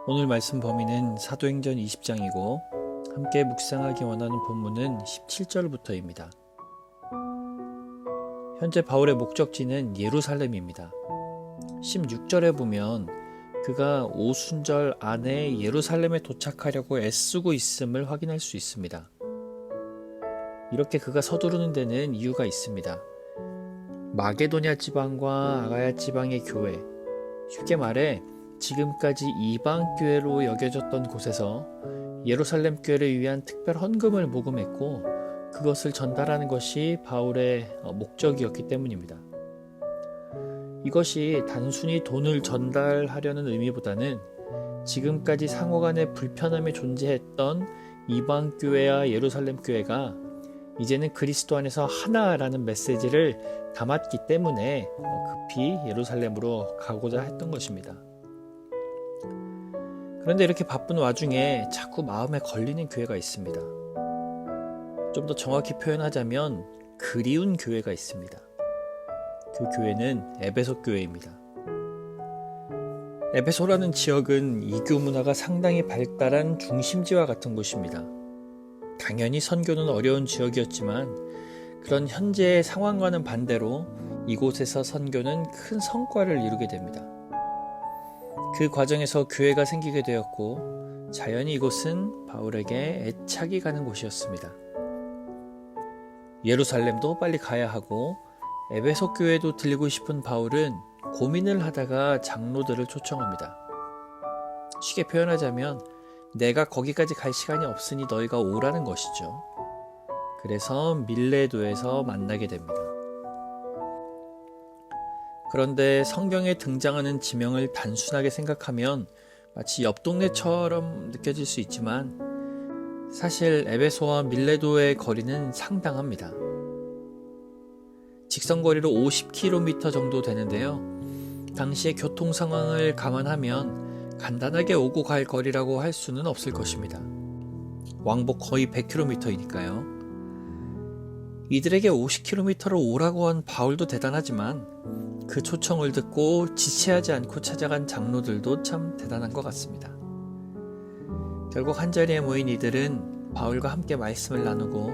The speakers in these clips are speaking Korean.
오늘 말씀 범위는 사도행전 20장이고 함께 묵상하기 원하는 본문은 17절부터입니다. 현재 바울의 목적지는 예루살렘입니다. 16절에 보면 그가 오순절 안에 예루살렘에 도착하려고 애쓰고 있음을 확인할 수 있습니다. 이렇게 그가 서두르는 데는 이유가 있습니다. 마게도냐 지방과 아가야 지방의 교회, 쉽게 말해 지금까지 이방 교회로 여겨졌던 곳에서 예루살렘 교회를 위한 특별 헌금을 모금했고 그것을 전달하는 것이 바울의 목적이었기 때문입니다. 이것이 단순히 돈을 전달하려는 의미보다는 지금까지 상호간에 불편함이 존재했던 이방 교회와 예루살렘 교회가 이제는 그리스도 안에서 하나라는 메시지를 담았기 때문에 급히 예루살렘으로 가고자 했던 것입니다. 그런데 이렇게 바쁜 와중에 자꾸 마음에 걸리는 교회가 있습니다. 좀 더 정확히 표현하자면 그리운 교회가 있습니다. 그 교회는 에베소 교회입니다. 에베소라는 지역은 이교 문화가 상당히 발달한 중심지와 같은 곳입니다. 당연히 선교는 어려운 지역이었지만 그런 현재의 상황과는 반대로 이곳에서 선교는 큰 성과를 이루게 됩니다. 그 과정에서 교회가 생기게 되었고 자연히 이곳은 바울에게 애착이 가는 곳이었습니다. 예루살렘도 빨리 가야 하고 에베소 교회도 들리고 싶은 바울은 고민을 하다가 장로들을 초청합니다. 쉽게 표현하자면 내가 거기까지 갈 시간이 없으니 너희가 오라는 것이죠. 그래서 밀레도에서 만나게 됩니다. 그런데 성경에 등장하는 지명을 단순하게 생각하면 마치 옆 동네처럼 느껴질 수 있지만 사실 에베소와 밀레도의 거리는 상당합니다. 직선거리로 50km 정도 되는데요. 당시의 교통 상황을 감안하면 간단하게 오고 갈 거리라고 할 수는 없을 것입니다. 왕복 거의 100km이니까요. 이들에게 50km를 오라고 한 바울도 대단하지만 그 초청을 듣고 지체하지 않고 찾아간 장로들도 참 대단한 것 같습니다. 결국 한자리에 모인 이들은 바울과 함께 말씀을 나누고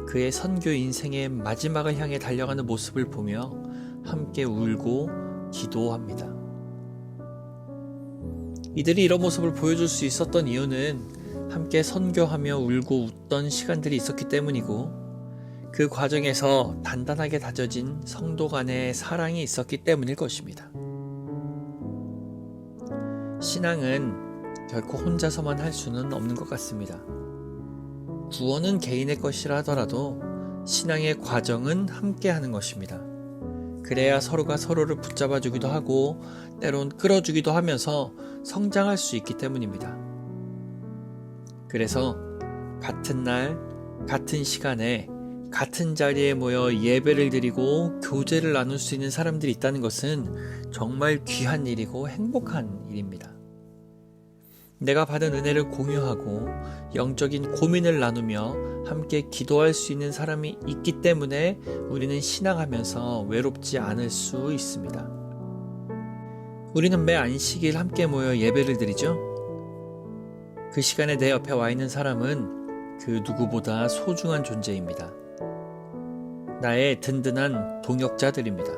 그의 선교 인생의 마지막을 향해 달려가는 모습을 보며 함께 울고 기도합니다. 이들이 이런 모습을 보여줄 수 있었던 이유는 함께 선교하며 울고 웃던 시간들이 있었기 때문이고 그 과정에서 단단하게 다져진 성도 간의 사랑이 있었기 때문일 것입니다. 신앙은 결코 혼자서만 할 수는 없는 것 같습니다. 구원은 개인의 것이라 하더라도 신앙의 과정은 함께 하는 것입니다. 그래야 서로가 서로를 붙잡아주기도 하고 때론 끌어주기도 하면서 성장할 수 있기 때문입니다. 그래서 같은 날, 같은 시간에 같은 자리에 모여 예배를 드리고 교제를 나눌 수 있는 사람들이 있다는 것은 정말 귀한 일이고 행복한 일입니다. 내가 받은 은혜를 공유하고 영적인 고민을 나누며 함께 기도할 수 있는 사람이 있기 때문에 우리는 신앙하면서 외롭지 않을 수 있습니다. 우리는 매 안식일 함께 모여 예배를 드리죠. 그 시간에 내 옆에 와 있는 사람은 그 누구보다 소중한 존재입니다. 나의 든든한 동역자들입니다.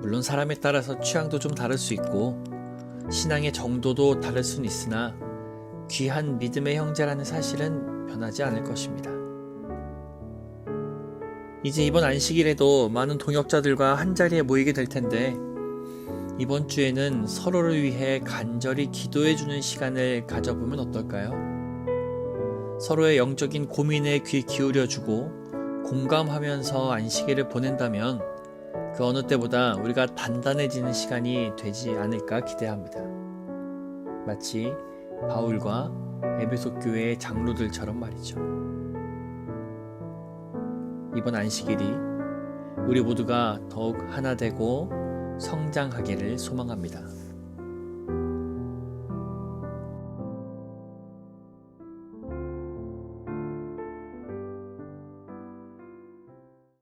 물론 사람에 따라서 취향도 좀 다를 수 있고 신앙의 정도도 다를 수는 있으나 귀한 믿음의 형제라는 사실은 변하지 않을 것입니다. 이제 이번 안식일에도 많은 동역자들과 한자리에 모이게 될 텐데 이번 주에는 서로를 위해 간절히 기도해주는 시간을 가져보면 어떨까요? 서로의 영적인 고민에 귀 기울여주고 공감하면서 안식일을 보낸다면 그 어느 때보다 우리가 단단해지는 시간이 되지 않을까 기대합니다. 마치 바울과 에베소 교회의 장로들처럼 말이죠. 이번 안식일이 우리 모두가 더욱 하나 되고 성장하기를 소망합니다.